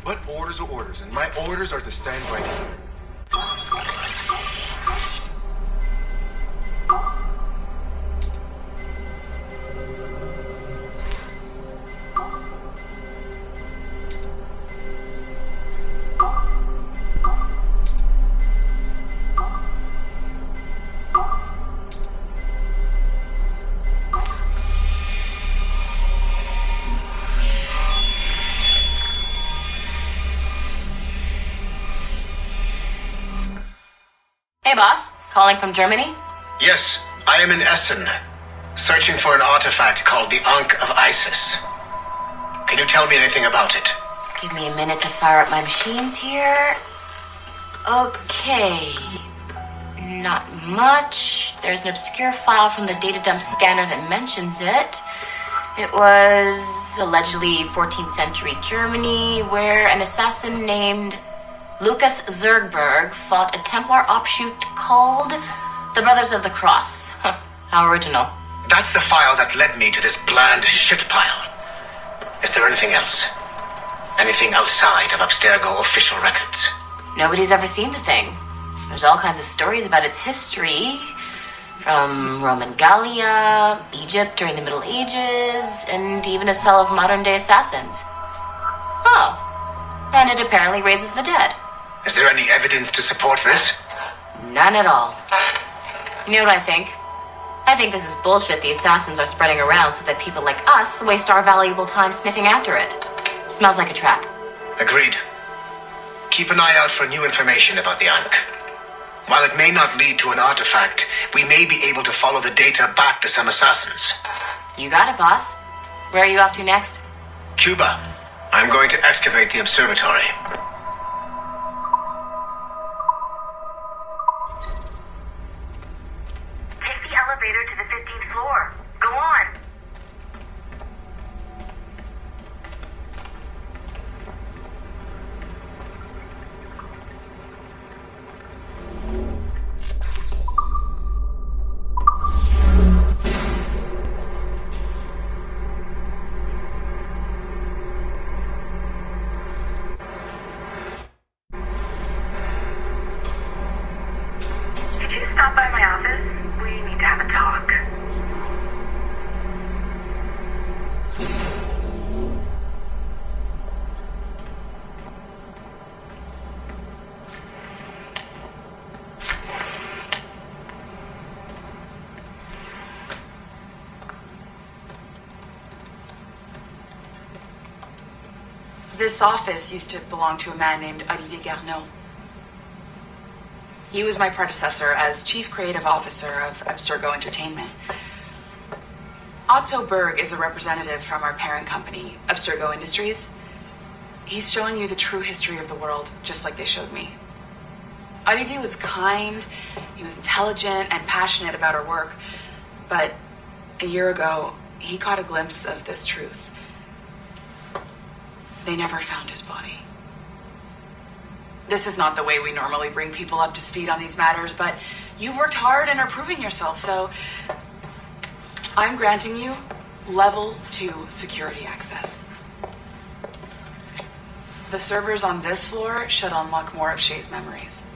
But orders are orders, and my orders are to stand right here. Hey, boss. Calling from Germany? Yes, I am in Essen, searching for an artifact called the Ankh of Isis. Can you tell me anything about it? Give me a minute to fire up my machines here. Okay. Not much. There's an obscure file from the data dump scanner that mentions it. It was allegedly 14th century Germany, where an assassin named Lucas Zergberg fought a Templar offshoot called the Brothers of the Cross. How original. That's the file that led me to this bland shit pile. Is there anything else? Anything outside of Abstergo official records? Nobody's ever seen the thing. There's all kinds of stories about its history. From Roman Gallia, Egypt during the Middle Ages, and even a cell of modern-day assassins. Oh. And it apparently raises the dead. Is there any evidence to support this? None at all. You know what I think? I think this is bullshit the assassins are spreading around so that people like us waste our valuable time sniffing after it. Smells like a trap. Agreed. Keep an eye out for new information about the Ankh. While it may not lead to an artifact, we may be able to follow the data back to some assassins. You got it, boss. Where are you off to next? Cuba. I'm going to excavate the observatory. Take the elevator to the 15th floor. Go on. Did you stop by my office? We need to have a talk. This office used to belong to a man named Olivier Garneau. He was my predecessor as Chief Creative Officer of Abstergo Entertainment. Otto Berg is a representative from our parent company, Abstergo Industries. He's showing you the true history of the world, just like they showed me. Olivier was kind, he was intelligent and passionate about our work, but a year ago, he caught a glimpse of this truth. They never found his body. This is not the way we normally bring people up to speed on these matters, but you've worked hard and are proving yourself, so I'm granting you level 2 security access. The servers on this floor should unlock more of Shay's memories.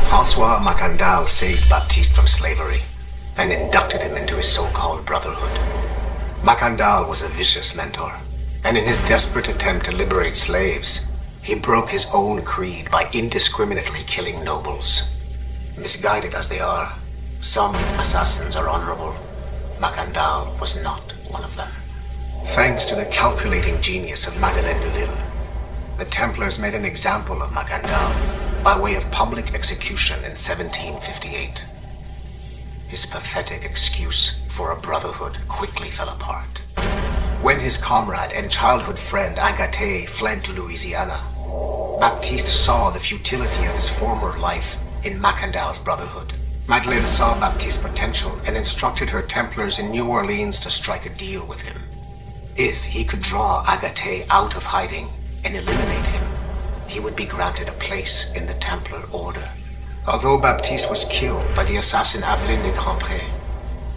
François Macandal saved Baptiste from slavery and inducted him into his so-called brotherhood. Macandal was a vicious mentor, and in his desperate attempt to liberate slaves, He broke his own creed by indiscriminately killing nobles. Misguided as they are, some assassins are honorable. Macandal was not one of them. Thanks to the calculating genius of Madeleine de Lille, the Templars made an example of Macandal by way of public execution in 1758. His pathetic excuse for a brotherhood quickly fell apart. When his comrade and childhood friend Agathe fled to Louisiana, Baptiste saw the futility of his former life in Macandal's brotherhood. Madeleine saw Baptiste's potential and instructed her Templars in New Orleans to strike a deal with him. If he could draw Agathe out of hiding and eliminate him, he would be granted a place in the Templar Order. Although Baptiste was killed by the assassin Aveline de Grandpré,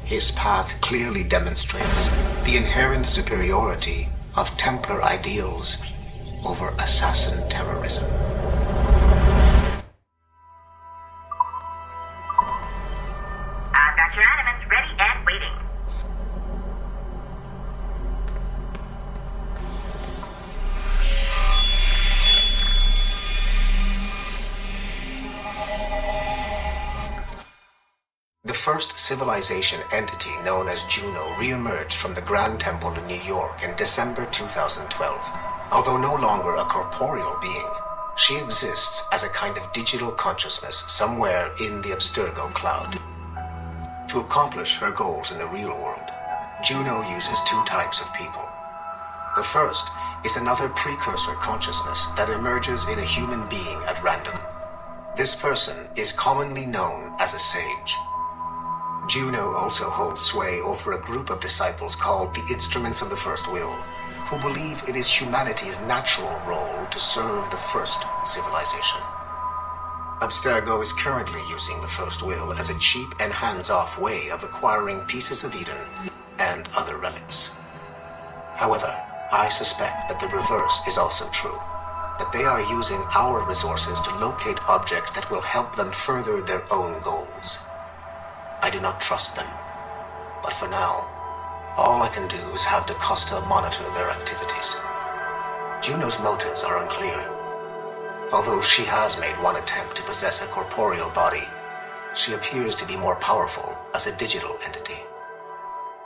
his path clearly demonstrates the inherent superiority of Templar ideals over assassin terrorism. I've got your animus ready and waiting. The first civilization entity known as Juno re-emerged from the Grand Temple in New York in December 2012. Although no longer a corporeal being, she exists as a kind of digital consciousness somewhere in the Abstergo cloud. To accomplish her goals in the real world, Juno uses two types of people. The first is another precursor consciousness that emerges in a human being at random. This person is commonly known as a sage. Juno also holds sway over a group of disciples called the Instruments of the First Will, who believe it is humanity's natural role to serve the first civilization. Abstergo is currently using the First Will as a cheap and hands-off way of acquiring pieces of Eden and other relics. However, I suspect that the reverse is also true, that they are using our resources to locate objects that will help them further their own goals. I do not trust them, but for now, all I can do is have DaCosta monitor their activities. Juno's motives are unclear. Although she has made one attempt to possess a corporeal body, she appears to be more powerful as a digital entity.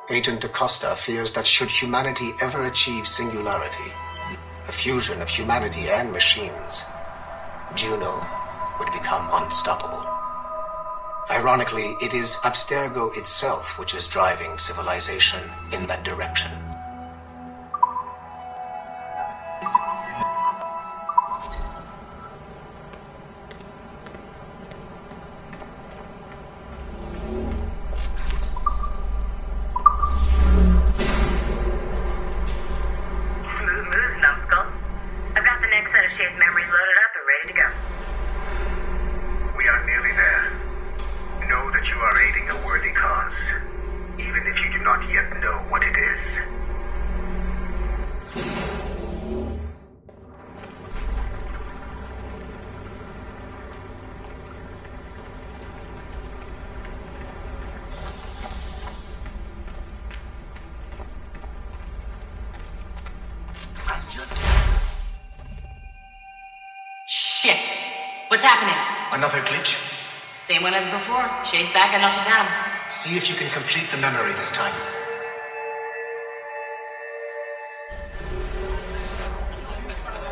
Agent DaCosta fears that should humanity ever achieve singularity, a fusion of humanity and machines, Juno would become unstoppable. Ironically, it is Abstergo itself which is driving civilization in that direction. Smooth moves, numbskull. I've got the next set of Shay's memories loaded up and ready to go. We are nearly there. Know that you are aiding a worthy cause, even if you do not yet know what it is. Shit! What's happening? Another glitch? Same one as before. Shay's back at Notre Dame. See if you can complete the memory this time.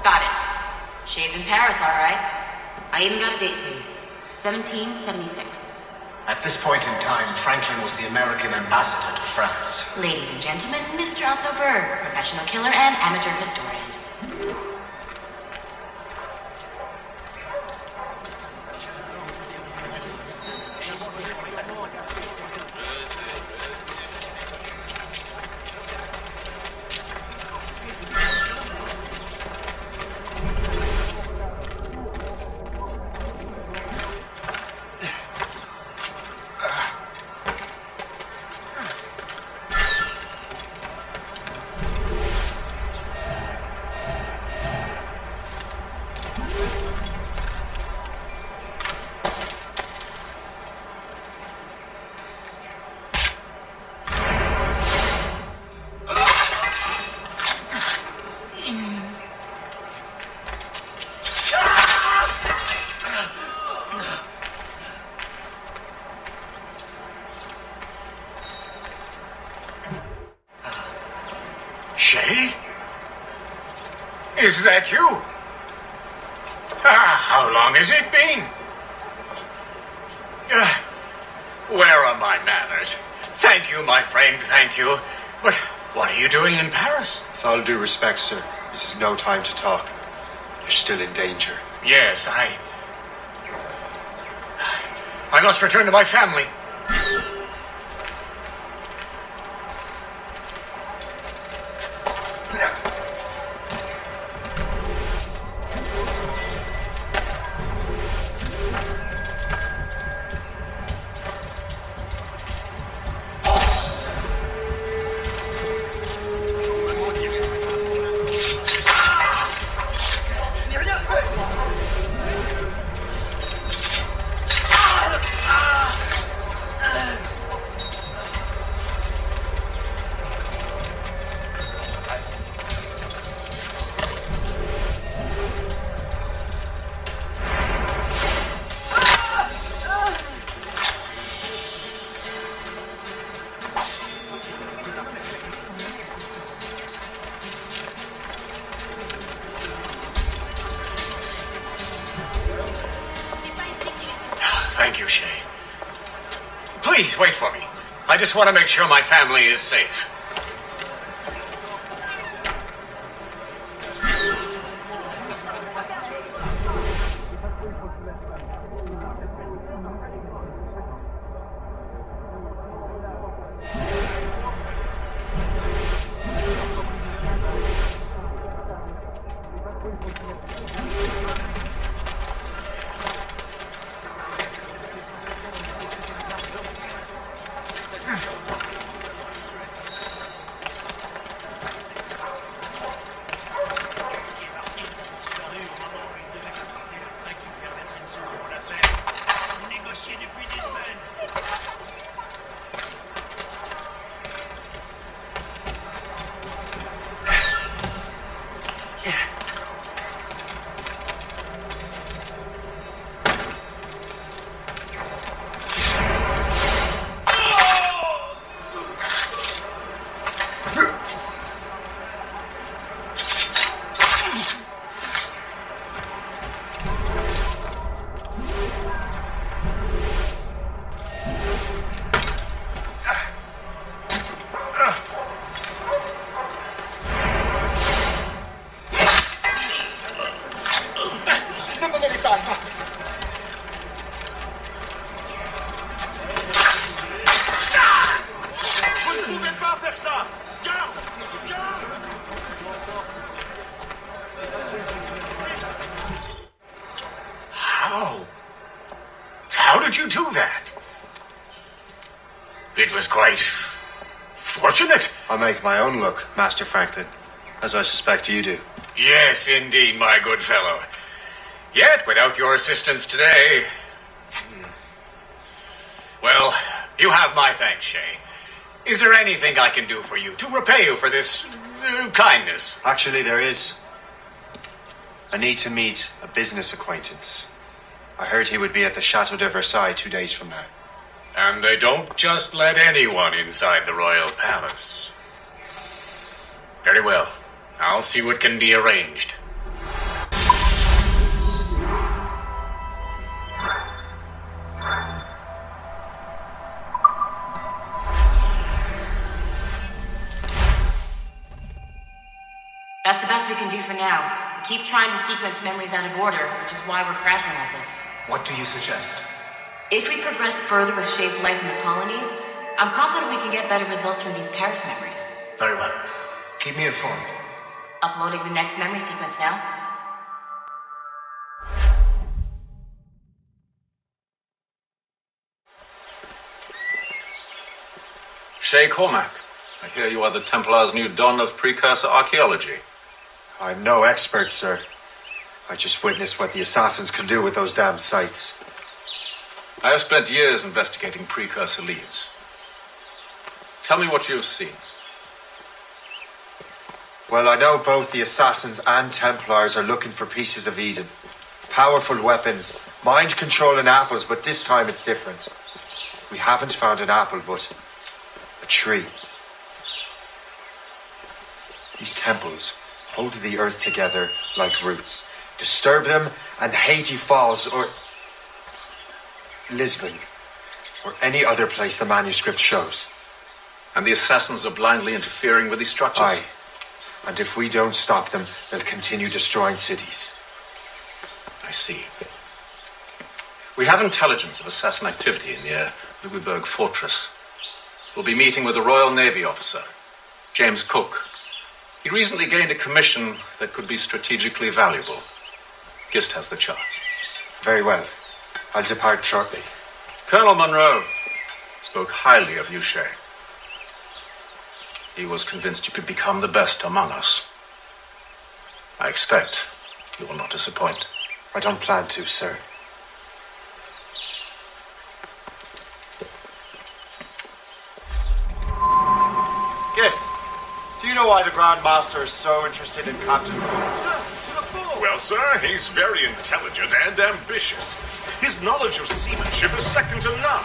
Got it. Shay's in Paris, all right. I even got a date for you. 1776. At this point in time, Franklin was the American ambassador to France. Ladies and gentlemen, Mr. Otto Berg, professional killer and amateur historian. Shay? Is that you? How long has it been? Where are my manners? Thank you, my friend, thank you. But what are you doing in Paris? With all due respect, sir, this is no time to talk. You're still in danger. Yes, I must return to my family. Thank you, Shay. Please, wait for me. I just want to make sure my family is safe. How did you do that? It was quite fortunate. I make my own luck, Master Franklin, as I suspect you do. Yes, indeed, my good fellow. Yet, without your assistance today... Well, you have my thanks, Shay. Is there anything I can do for you to repay you for this kindness? Actually, there is. I need to meet a business acquaintance. I heard he would be at the Chateau de Versailles 2 days from now. And they don't just let anyone inside the royal palace. Very well. I'll see what can be arranged. That's the best we can do for now. We keep trying to sequence memories out of order, which is why we're crashing like this. What do you suggest? If we progress further with Shay's life in the colonies, I'm confident we can get better results from these Paris memories. Very well. Keep me informed. Uploading the next memory sequence now. Shay Cormac, I hear you are the Templars' new don of precursor archaeology. I'm no expert, sir. I just witnessed what the assassins can do with those damn sites. I have spent years investigating precursor leads. Tell me what you have seen. Well, I know both the assassins and Templars are looking for pieces of Eden. Powerful weapons, mind-controlling apples, but this time it's different. We haven't found an apple, but a tree. These temples hold the earth together like roots. Disturb them and Haiti falls, or Lisbon, or any other place the manuscript shows. And the assassins are blindly interfering with these structures? Aye. And if we don't stop them, they'll continue destroying cities. I see. We have intelligence of assassin activity near Louisburg Fortress. We'll be meeting with a Royal Navy officer, James Cook. He recently gained a commission that could be strategically valuable. Gist has the charts. Very well. I'll depart shortly. Colonel Monroe spoke highly of you, Shay. He was convinced you could become the best among us. I expect you will not disappoint. I don't plan to, sir. Guest, do you know why the Grand Master is so interested in Captain Cook? Well, sir, he's very intelligent and ambitious. His knowledge of seamanship is second to none.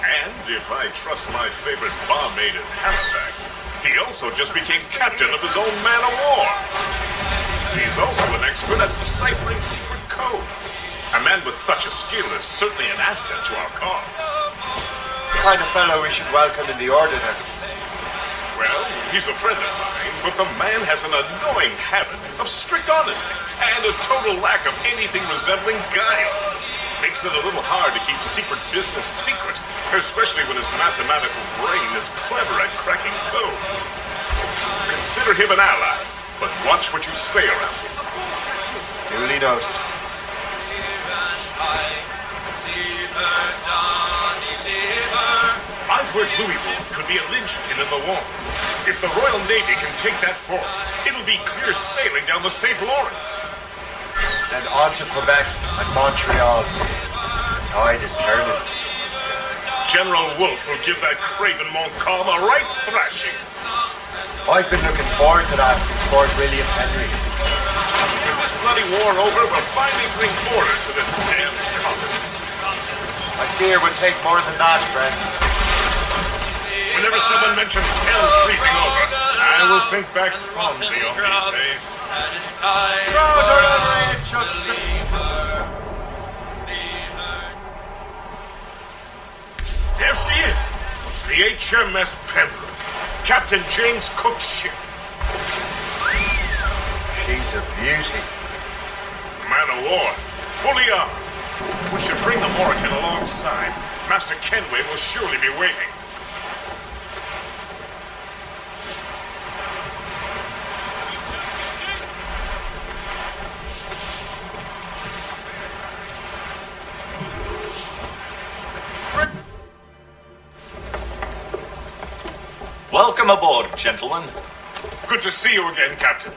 And if I trust my favorite barmaid in Halifax, he also just became captain of his own man-of-war. He's also an expert at deciphering secret codes. A man with such a skill is certainly an asset to our cause. The kind of fellow we should welcome in the Order, then. Well, he's a friend of mine, but the man has an annoying habit of strict honesty and a total lack of anything resembling guile. Makes it a little hard to keep secret business secret, especially when his mathematical brain is clever at cracking codes. Consider him an ally, but watch what you say around him. Duly noted. I've heard Louisbourg could be a linchpin in the war. If the Royal Navy can take that fort, it'll be clear sailing down the St. Lawrence. Then on to Quebec and Montreal. The tide is turning. General Wolfe will give that craven Montcalm a right thrashing. I've been looking forward to that since Fort William Henry. With this bloody war over, we'll finally bring order to this damn continent. I fear it would take more than that, friend. Whenever someone mentions hell freezing over, I will think back fondly on these days. There she is, the HMS Pembroke, Captain James Cook's ship. She's a beauty. Man of war, fully armed. We should bring the Morrigan alongside. Master Kenway will surely be waiting. Welcome aboard, gentlemen. Good to see you again, Captain.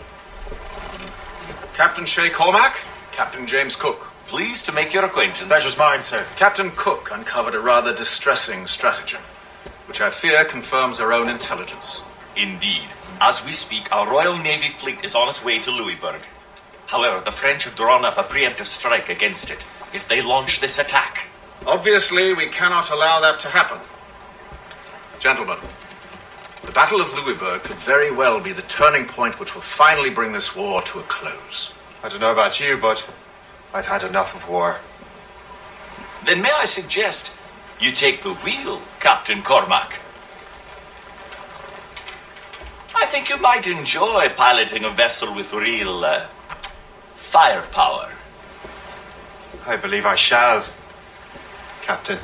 Captain Shay Cormac, Captain James Cook. Pleased to make your acquaintance. Pleasure's mine, sir. Captain Cook uncovered a rather distressing stratagem, which I fear confirms our own intelligence. Indeed. As we speak, our Royal Navy fleet is on its way to Louisburg. However, the French have drawn up a preemptive strike against it if they launch this attack. Obviously, we cannot allow that to happen. Gentlemen, the Battle of Louisburg could very well be the turning point which will finally bring this war to a close. I don't know about you, but I've had enough of war. Then may I suggest you take the wheel, Captain Cormac? I think you might enjoy piloting a vessel with real, firepower. I believe I shall, Captain.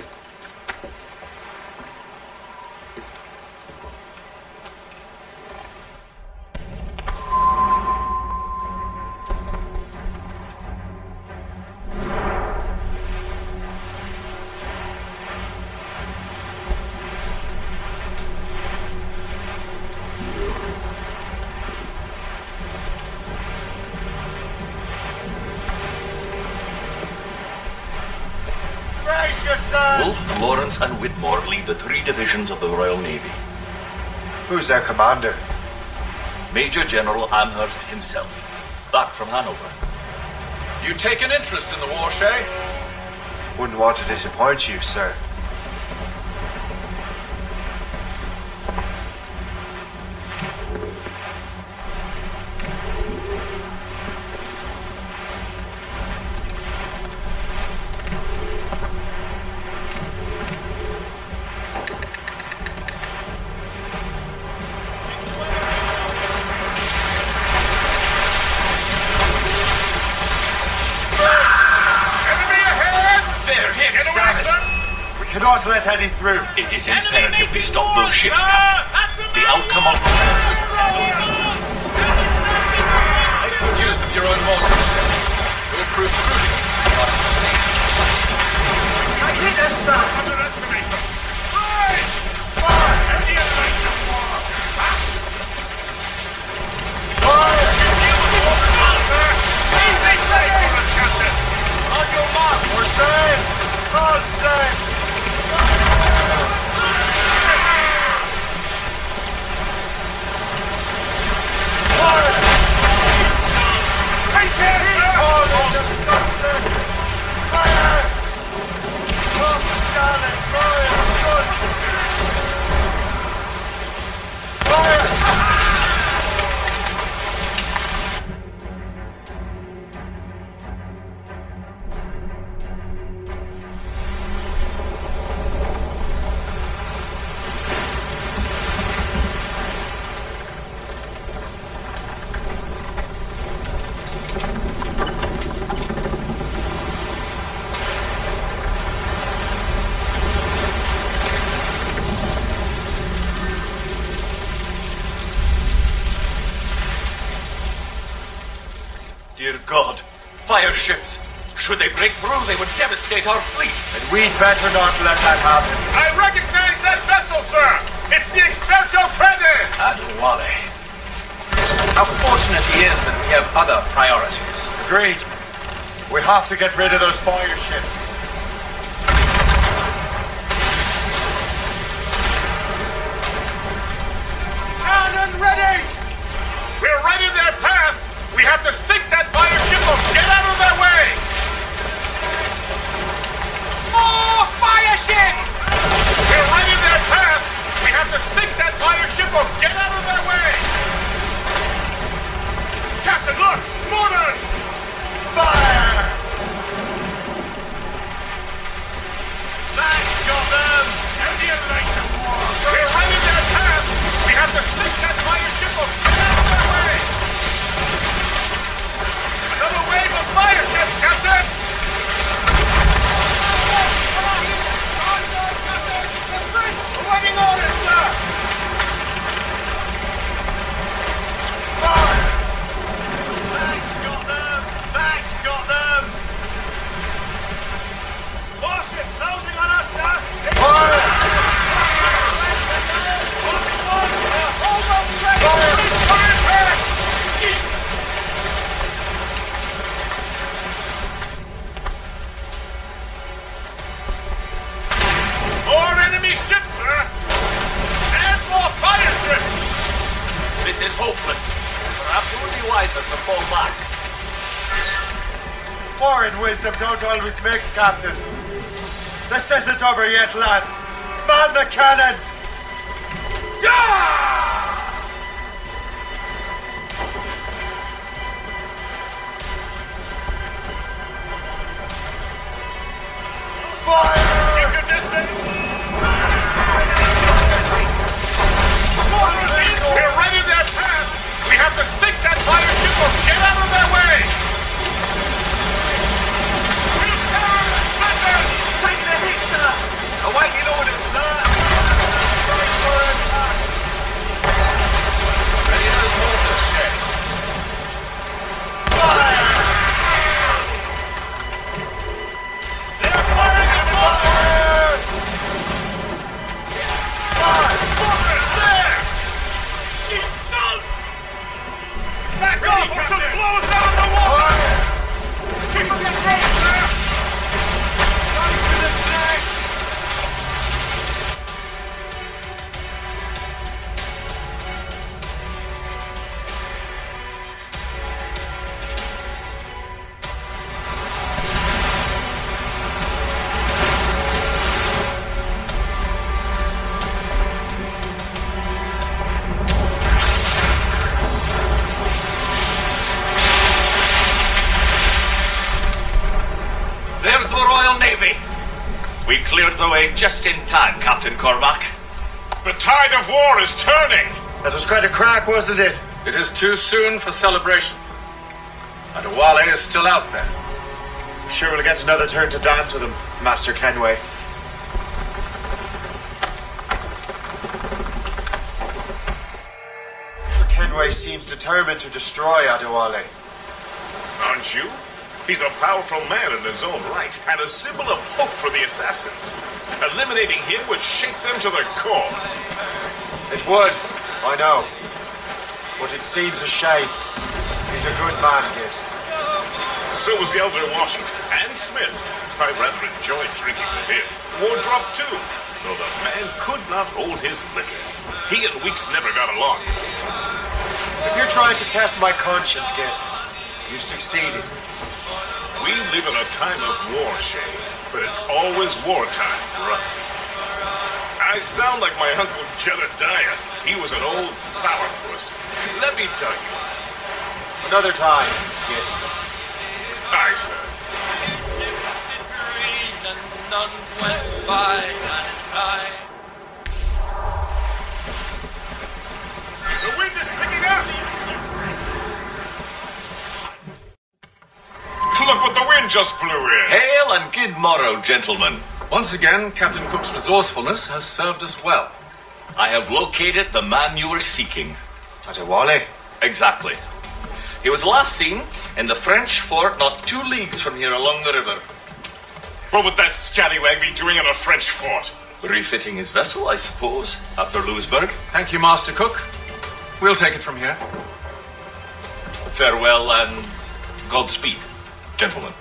Wolfe, Lawrence, and Whitmore lead the 3 divisions of the Royal Navy. Who's their commander? Major General Amherst himself, back from Hanover. You take an interest in the war, Shay? Wouldn't want to disappoint you, sir. Cannot let any through. It is imperative we stop those ships, Captain. The outcome of... Make good use of your own mortars. It will prove crucial if not succeed. I hit us, sir. Underestimate them. Right! Fire! And the Atlántico. Fire! Easy play for us, Captain. On your mark, we're safe. All safe. Fire! Right there, sir! Fire! Come down and try and shoot! Fire! Dear God, fire ships! Should they break through, they would devastate our fleet. And we'd better not let that happen. I recognize that vessel, sir! It's the Experto Crede! Adewale. How fortunate he is that we have other priorities. Agreed. We have to get rid of those fire ships. Cannon ready! We're right in their path! We have to sink that fire ship or get out of their way! More fire ships! We're right in their path! We have to sink that fire ship or get out of their way! Captain, look! Mortars! Fire! That's got them! And the Atlántico! We're right in their path! We have to sink that fire ship or get out of their way! Another wave of fire ships, Captain! Awaiting orders, sir! Fire! That's got them! That's got them! Warship closing on us, sir! Fire! Almost ready! Fire back! More enemy ships, sir! And more fire ships! This is hopeless. Perhaps it would be wiser to fall back. Foreign wisdom don't always mix, Captain. This isn't over yet, lads. Man the cannons! Fire! Keep your distance! We're right in their path! We have to sink that fire ship or get out of their way! Taking a hit, sir! Awaiting orders, sir! Ready those mortars, Shay. Fire! They're firing at mortars! Fire! Mortars there! She's sunk! Back off or she'll blow us out of the water! Keep us afloat, sir! Right to the flag! There's the Royal Navy. We cleared the way just in time, Captain Cormac. The tide of war is turning! That was quite a crack, wasn't it? It is too soon for celebrations. Adewale is still out there. I'm sure we'll get another turn to dance with him, Master Kenway. Kenway seems determined to destroy Adewale. Aren't you? He's a powerful man in his own right, and a symbol of hope for the assassins. Eliminating him would shake them to the core. It would, I know. But it seems a shame. He's a good man, Gist. So was the Elder Washington and Smith. I rather enjoyed drinking with him. Wardrop too, though the man could not hold his liquor. He and Weeks never got along. If you're trying to test my conscience, Gist, you've succeeded. We live in a time of war, Shay, but it's always wartime for us. I sound like my Uncle Jedediah. He was an old sourpuss. Let me tell you. Another time, Gist. Aye, sir. None went by on his eye. The wind is picking up! Look what the wind just blew in! Hail and good morrow, gentlemen. Once again, Captain Cook's resourcefulness has served us well. I have located the man you were seeking. Adewale? Exactly. He was last seen in the French fort not 2 leagues from here along the river. What would that scallywag be doing in a French fort? Refitting his vessel, I suppose, after Louisburg. Thank you, Master Cook. We'll take it from here. Farewell and Godspeed, gentlemen.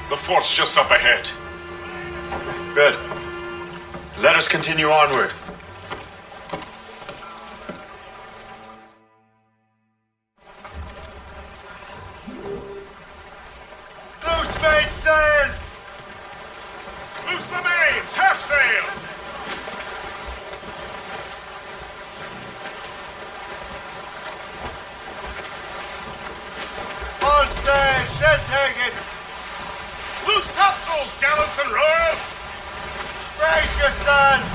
The fort's just up ahead. Good. Let us continue onward. Loose mainsails! Loose the mains! Half sails! All sail! Shall take it! Loose topsails, gallants and royals! Brace yourselves!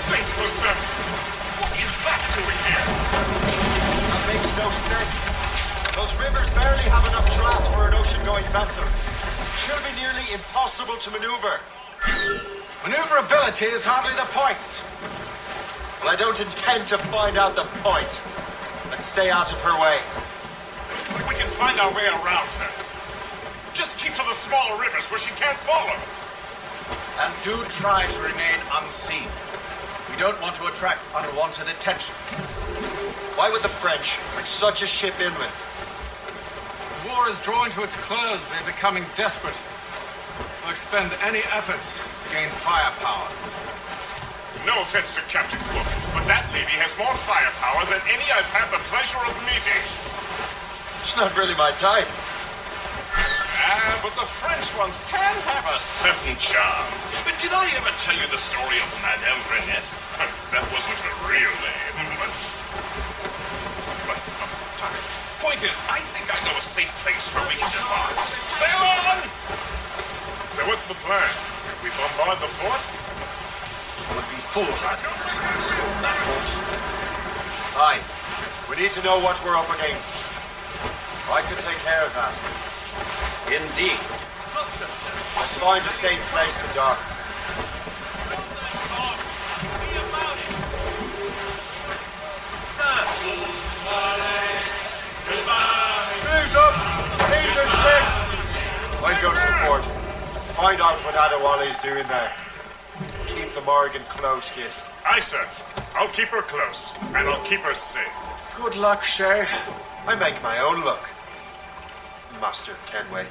Saints for service! What is that doing here? That makes no sense. Those rivers barely have enough draft for an ocean-going vessel. Should be nearly impossible to maneuver. Maneuverability is hardly the point. Well, I don't intend to find out the point. Let's stay out of her way. Looks like we can find our way around her. Just keep to the smaller rivers where she can't follow. And do try to remain unseen. We don't want to attract unwanted attention. Why would the French bring such a ship inland? As the war is drawing to its close, they're becoming desperate. They'll expend any efforts to gain firepower. No offense to Captain Cook, but that lady has more firepower than any I've had the pleasure of meeting. It's not really my type. But the French ones can have a certain charm. But did I ever tell you the story of Madame Vrenette? That wasn't her real name, but point is, I think I know a safe place where we can depart. Sail on! So what's the plan? We bombard the fort? It would be foolhardy to storm that fort. Aye. We need to know what we're up against. I could take care of that. Indeed. Let's find a safe place to dock. Who's up? These are sticks! I'd go to the fort. Find out what Adewale's doing there. Keep the Morgan close, Gist. Aye, sir. I'll keep her close, and I'll keep her safe. Good luck, Shay. I make my own luck, Master Kenway.